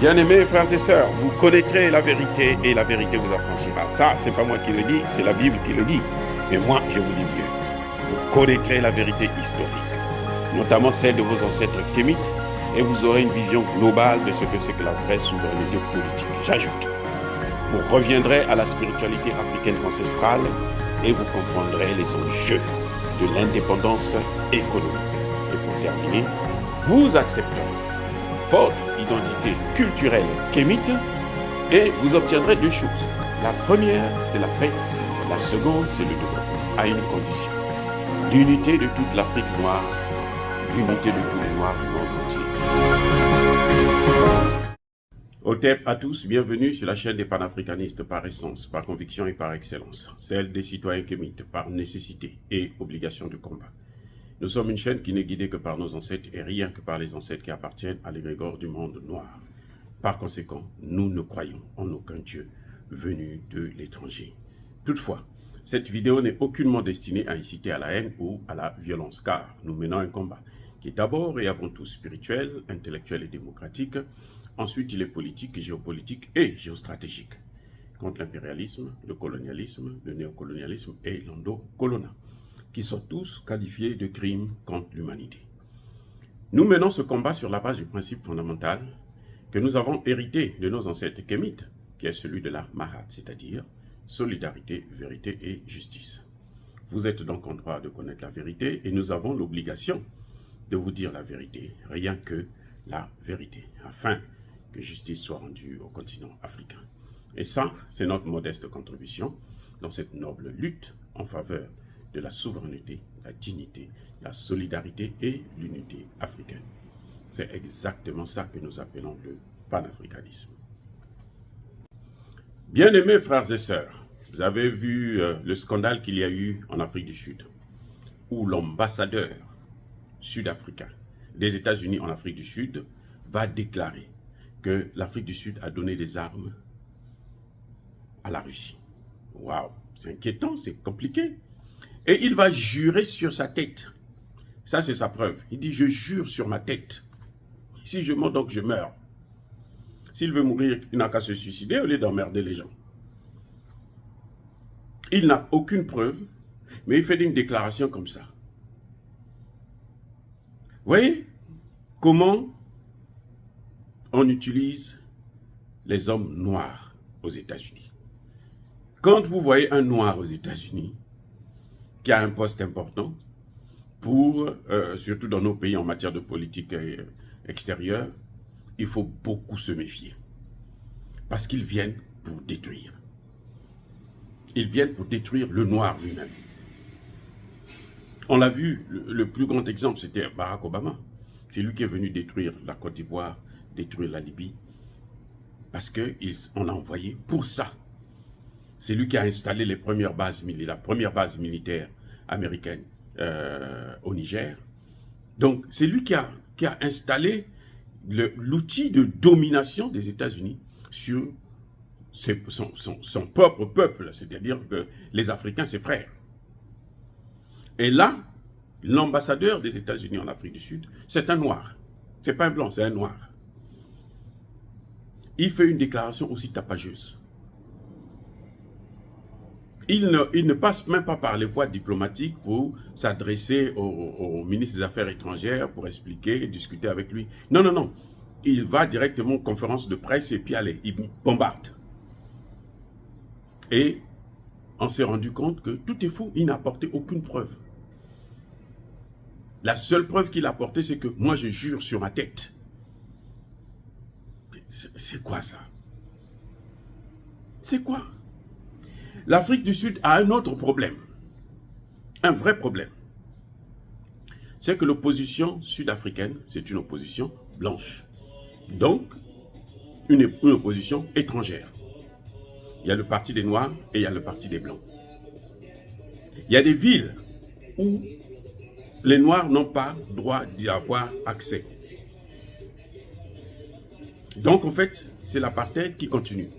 Bien-aimés frères et sœurs, vous connaîtrez la vérité et la vérité vous affranchira. Ça, c'est pas moi qui le dis, c'est la Bible qui le dit. Mais moi, je vous dis mieux. Vous connaîtrez la vérité historique, notamment celle de vos ancêtres kémites, et vous aurez une vision globale de ce que c'est que la vraie souveraineté politique. J'ajoute, vous reviendrez à la spiritualité africaine ancestrale et vous comprendrez les enjeux de l'indépendance économique. Et pour terminer, vous accepterez votre identité culturelle kémite et vous obtiendrez deux choses. La première, c'est la paix. La seconde, c'est le développement, à une condition. L'unité de toute l'Afrique noire, l'unité de tous les Noirs du monde entier. Otep à tous, bienvenue sur la chaîne des panafricanistes par essence, par conviction et par excellence. Celle des citoyens kémites par nécessité et obligation de combat. Nous sommes une chaîne qui n'est guidée que par nos ancêtres et rien que par les ancêtres qui appartiennent à l'égrégore du monde noir. Par conséquent, nous ne croyons en aucun Dieu venu de l'étranger. Toutefois, cette vidéo n'est aucunement destinée à inciter à la haine ou à la violence, car nous menons un combat qui est d'abord et avant tout spirituel, intellectuel et démocratique. Ensuite, il est politique, géopolitique et géostratégique, contre l'impérialisme, le colonialisme, le néocolonialisme et l'endocolonat, qui sont tous qualifiés de crimes contre l'humanité. Nous menons ce combat sur la base du principe fondamental que nous avons hérité de nos ancêtres kémites, qui est celui de la Mahat, c'est-à-dire solidarité, vérité et justice. Vous êtes donc en droit de connaître la vérité et nous avons l'obligation de vous dire la vérité, rien que la vérité, afin que justice soit rendue au continent africain. Et ça, c'est notre modeste contribution dans cette noble lutte en faveur de la souveraineté, la dignité, la solidarité et l'unité africaine. C'est exactement ça que nous appelons le panafricanisme. Bien-aimés frères et sœurs, vous avez vu le scandale qu'il y a eu en Afrique du Sud, où l'ambassadeur sud-africain des États-Unis en Afrique du Sud va déclarer que l'Afrique du Sud a donné des armes à la Russie. Waouh, c'est inquiétant, c'est compliqué. Et il va jurer sur sa tête. Ça, c'est sa preuve. Il dit, je jure sur ma tête. Si je meurs, donc je meurs. S'il veut mourir, il n'a qu'à se suicider au lieu d'emmerder les gens. Il n'a aucune preuve, mais il fait une déclaration comme ça. Vous voyez comment on utilise les hommes noirs aux États-Unis. Quand vous voyez un noir aux États-Unis, qui a un poste important, surtout dans nos pays en matière de politique extérieure, il faut beaucoup se méfier. Parce qu'ils viennent pour détruire. Ils viennent pour détruire le noir lui-même. On l'a vu, le plus grand exemple, c'était Barack Obama. C'est lui qui est venu détruire la Côte d'Ivoire, détruire la Libye, parce qu'on l'a envoyé pour ça. C'est lui qui a installé la première base militaire américaine au Niger. Donc, c'est lui qui a installé l'outil de domination des États-Unis sur son propre peuple, c'est-à-dire que les Africains, ses frères. Et là, l'ambassadeur des États-Unis en Afrique du Sud, c'est un noir. C'est pas un blanc, c'est un noir. Il fait une déclaration aussi tapageuse. Il ne passe même pas par les voies diplomatiques pour s'adresser au ministre des Affaires étrangères pour expliquer, discuter avec lui. Non, non, non. Il va directement aux conférences de presse et puis allez, il bombarde. Et on s'est rendu compte que tout est faux. Il n'a apporté aucune preuve. La seule preuve qu'il a apportée, c'est que moi je jure sur ma tête. C'est quoi ça? C'est quoi? L'Afrique du Sud a un autre problème, un vrai problème. C'est que l'opposition sud-africaine, c'est une opposition blanche. Donc, une opposition étrangère. Il y a le parti des Noirs et il y a le parti des Blancs. Il y a des villes où les Noirs n'ont pas droit d'y avoir accès. Donc, en fait, c'est l'apartheid qui continue.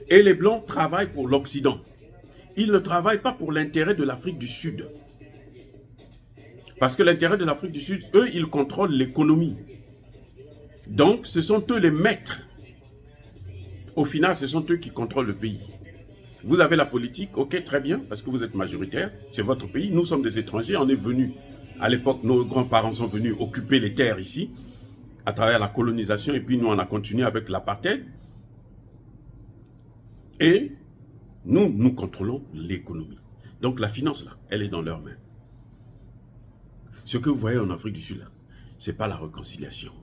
Et les Blancs travaillent pour l'Occident. Ils ne travaillent pas pour l'intérêt de l'Afrique du Sud. Parce que l'intérêt de l'Afrique du Sud, eux, ils contrôlent l'économie. Donc, ce sont eux les maîtres. Au final, ce sont eux qui contrôlent le pays. Vous avez la politique, ok, très bien, parce que vous êtes majoritaire, c'est votre pays. Nous sommes des étrangers, on est venus, à l'époque, nos grands-parents sont venus occuper les terres ici, à travers la colonisation, et puis nous, on a continué avec l'apartheid. Et nous contrôlons l'économie. Donc la finance, là, elle est dans leurs mains. Ce que vous voyez en Afrique du Sud, là, ce n'est pas la réconciliation.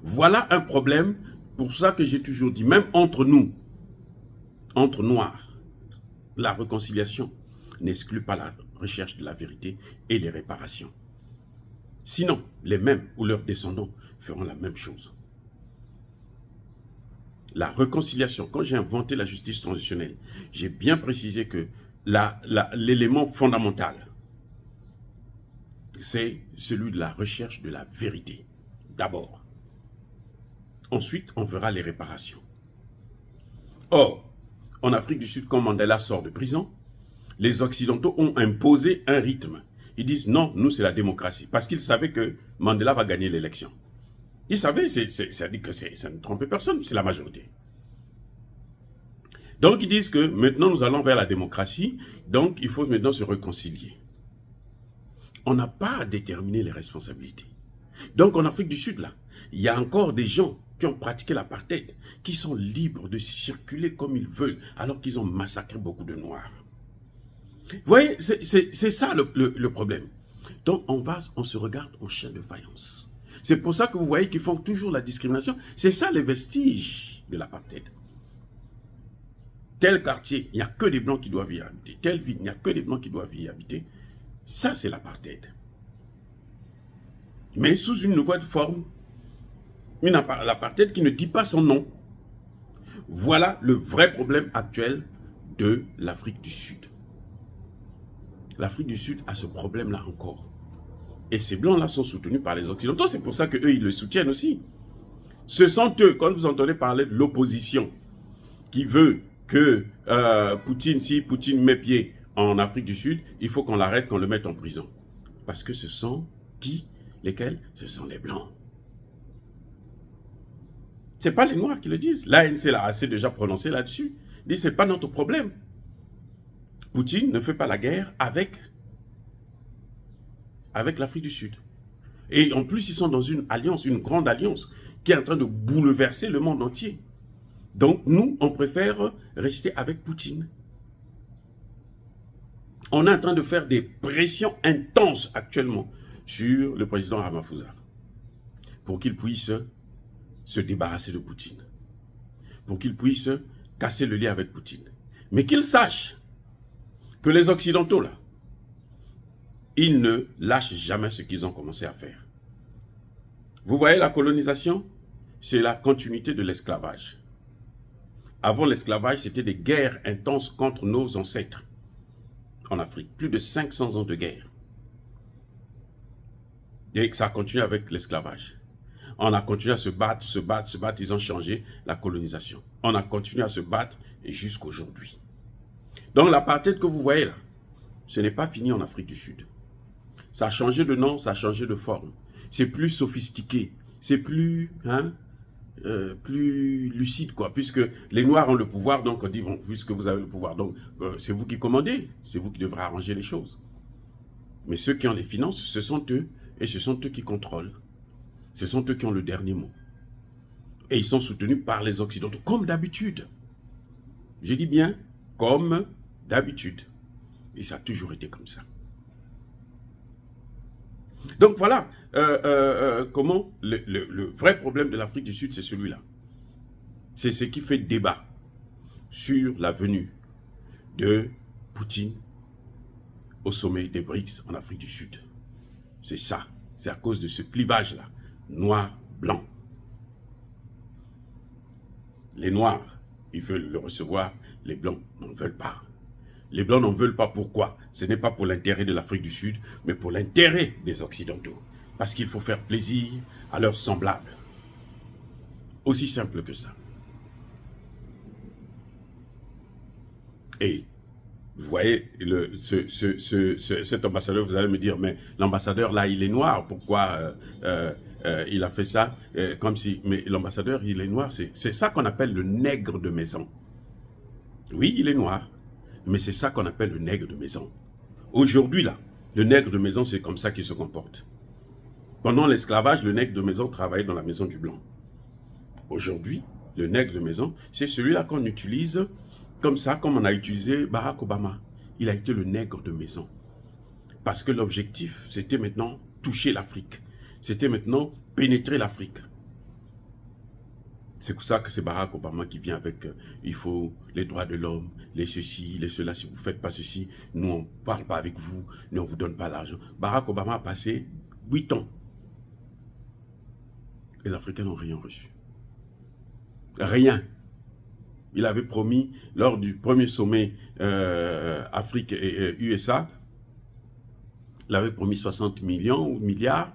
Voilà un problème, pour ça que j'ai toujours dit, même entre nous, entre Noirs, la réconciliation n'exclut pas la recherche de la vérité et les réparations. Sinon, les mêmes ou leurs descendants feront la même chose. La réconciliation, quand j'ai inventé la justice transitionnelle, j'ai bien précisé que l'élément fondamental, c'est celui de la recherche de la vérité, d'abord. Ensuite, on verra les réparations. Or, en Afrique du Sud, quand Mandela sort de prison, les Occidentaux ont imposé un rythme. Ils disent non, nous c'est la démocratie, parce qu'ils savaient que Mandela va gagner l'élection. Ils savaient, ça dit que ça ne trompe personne, c'est la majorité. Donc ils disent que maintenant nous allons vers la démocratie, donc il faut maintenant se réconcilier. On n'a pas à déterminer les responsabilités. Donc en Afrique du Sud, là, il y a encore des gens qui ont pratiqué l'apartheid, qui sont libres de circuler comme ils veulent, alors qu'ils ont massacré beaucoup de Noirs. Vous voyez, c'est ça le problème. Donc on se regarde en chien de faïence. C'est pour ça que vous voyez qu'ils font toujours la discrimination. C'est ça les vestiges de l'apartheid. Tel quartier, il n'y a que des Blancs qui doivent y habiter. Telle ville, il n'y a que des Blancs qui doivent y habiter. Ça, c'est l'apartheid. Mais sous une nouvelle forme, l'apartheid qui ne dit pas son nom. Voilà le vrai problème actuel de l'Afrique du Sud. L'Afrique du Sud a ce problème-là encore. Et ces Blancs-là sont soutenus par les Occidentaux. C'est pour ça qu'eux, ils le soutiennent aussi. Ce sont eux, quand vous entendez parler de l'opposition, qui veut que Poutine, si Poutine met pied en Afrique du Sud, il faut qu'on l'arrête, qu'on le mette en prison. Parce que ce sont qui? Lesquels? Ce sont les Blancs. Ce n'est pas les Noirs qui le disent. L'ANC l'a assez déjà prononcé là-dessus. Il dit, ce n'est pas notre problème. Poutine ne fait pas la guerre avec l'Afrique du Sud. Et en plus, ils sont dans une alliance, une grande alliance, qui est en train de bouleverser le monde entier. Donc, nous, on préfère rester avec Poutine. On est en train de faire des pressions intenses actuellement sur le président Ramaphosa pour qu'il puisse se débarrasser de Poutine, pour qu'il puisse casser le lien avec Poutine. Mais qu'il sache que les Occidentaux, là, ils ne lâchent jamais ce qu'ils ont commencé à faire. Vous voyez, la colonisation, c'est la continuité de l'esclavage. Avant l'esclavage, c'était des guerres intenses contre nos ancêtres en Afrique. Plus de 500 ans de guerre. Et ça a continué avec l'esclavage. On a continué à se battre, se battre, se battre. Ils ont changé la colonisation. On a continué à se battre et jusqu'à aujourd'hui. Donc l'apartheid que vous voyez là, ce n'est pas fini en Afrique du Sud. Ça a changé de nom, ça a changé de forme. C'est plus sophistiqué, c'est plus, plus lucide, quoi. Puisque les Noirs ont le pouvoir, donc on dit, bon, puisque vous avez le pouvoir, donc c'est vous qui commandez, c'est vous qui devrez arranger les choses. Mais ceux qui ont les finances, ce sont eux, et ce sont eux qui contrôlent. Ce sont eux qui ont le dernier mot. Et ils sont soutenus par les Occidentaux, comme d'habitude. Je dis bien, comme d'habitude. Et ça a toujours été comme ça. Donc voilà comment le vrai problème de l'Afrique du Sud, c'est celui-là. C'est ce qui fait débat sur la venue de Poutine au sommet des BRICS en Afrique du Sud. C'est ça. C'est à cause de ce clivage-là. Noir, blanc. Les Noirs, ils veulent le recevoir. Les Blancs n'en veulent pas. Les Blancs n'en veulent pas. Pourquoi? Ce n'est pas pour l'intérêt de l'Afrique du Sud, mais pour l'intérêt des Occidentaux. Parce qu'il faut faire plaisir à leurs semblables. Aussi simple que ça. Et Vous voyez, cet ambassadeur, vous allez me dire, mais l'ambassadeur là, il est noir, pourquoi il a fait ça comme si... Mais l'ambassadeur, il est noir, c'est ça qu'on appelle le nègre de maison. Oui, il est noir, mais c'est ça qu'on appelle le nègre de maison. Aujourd'hui là, le nègre de maison, c'est comme ça qu'il se comporte. Pendant l'esclavage, le nègre de maison travaillait dans la maison du blanc. Aujourd'hui, le nègre de maison, c'est celui-là qu'on utilise comme ça, comme on a utilisé Barack Obama. Il a été le nègre de maison. Parce que l'objectif, c'était maintenant toucher l'Afrique. C'était maintenant pénétrer l'Afrique. C'est pour ça que c'est Barack Obama qui vient avec il faut les droits de l'homme, les ceci, les cela. Si vous ne faites pas ceci, nous on ne parle pas avec vous, nous on ne vous donne pas l'argent. Barack Obama a passé 8 ans. Les Africains n'ont rien reçu. Rien. Il avait promis, lors du premier sommet Afrique et USA, il avait promis 60 millions ou milliards.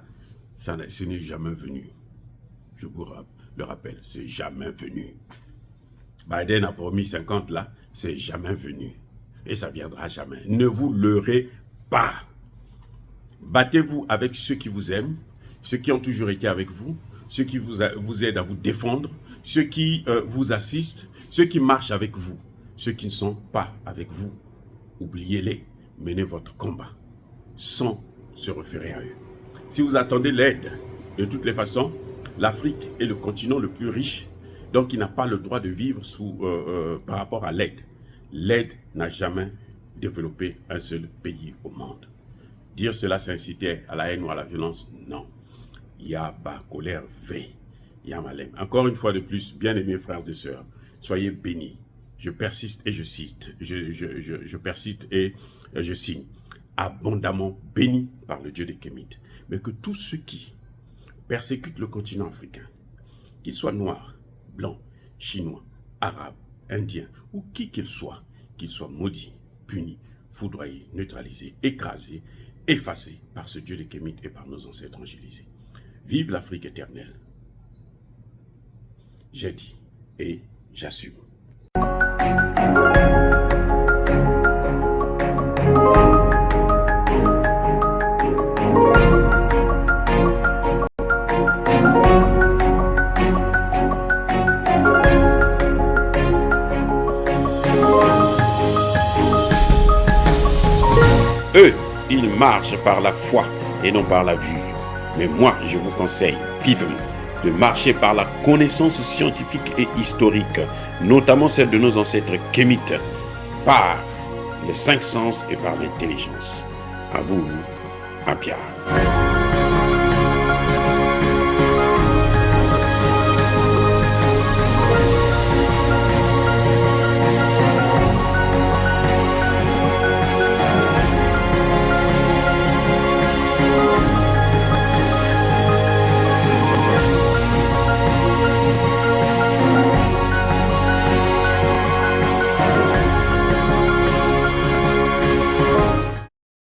Ce n'est jamais venu. Je vous le rappelle, c'est jamais venu. Biden a promis 50 là, c'est jamais venu. Et ça viendra jamais. Ne vous leurrez pas. Battez-vous avec ceux qui vous aiment, ceux qui ont toujours été avec vous, ceux qui vous aident à vous défendre, ceux qui vous assistent, ceux qui marchent avec vous, ceux qui ne sont pas avec vous. Oubliez-les, menez votre combat sans se référer à eux. Si vous attendez l'aide, de toutes les façons, l'Afrique est le continent le plus riche, donc il n'a pas le droit de vivre par rapport à l'aide. L'aide n'a jamais développé un seul pays au monde. Dire cela, c'est inciter à la haine ou à la violence, non. Yaba, colère, veille. Yamalem. Encore une fois de plus, bien-aimés frères et sœurs, soyez bénis. Je persiste et je cite. Je persiste et je signe. Abondamment bénis par le Dieu des Kémites. Mais que tous ceux qui persécutent le continent africain, qu'ils soient noirs, blancs, chinois, arabes, indiens ou qui qu'ils soient maudits, punis, foudroyés, neutralisés, écrasés, effacés par ce Dieu des Kémites et par nos ancêtres angélisés. Vive l'Afrique éternelle. J'ai dit et j'assume. Eux, ils marchent par la foi et non par la vue. Mais moi, je vous conseille vivement de marcher par la connaissance scientifique et historique, notamment celle de nos ancêtres kémites, par les 5 sens et par l'intelligence. À vous, à Pierre.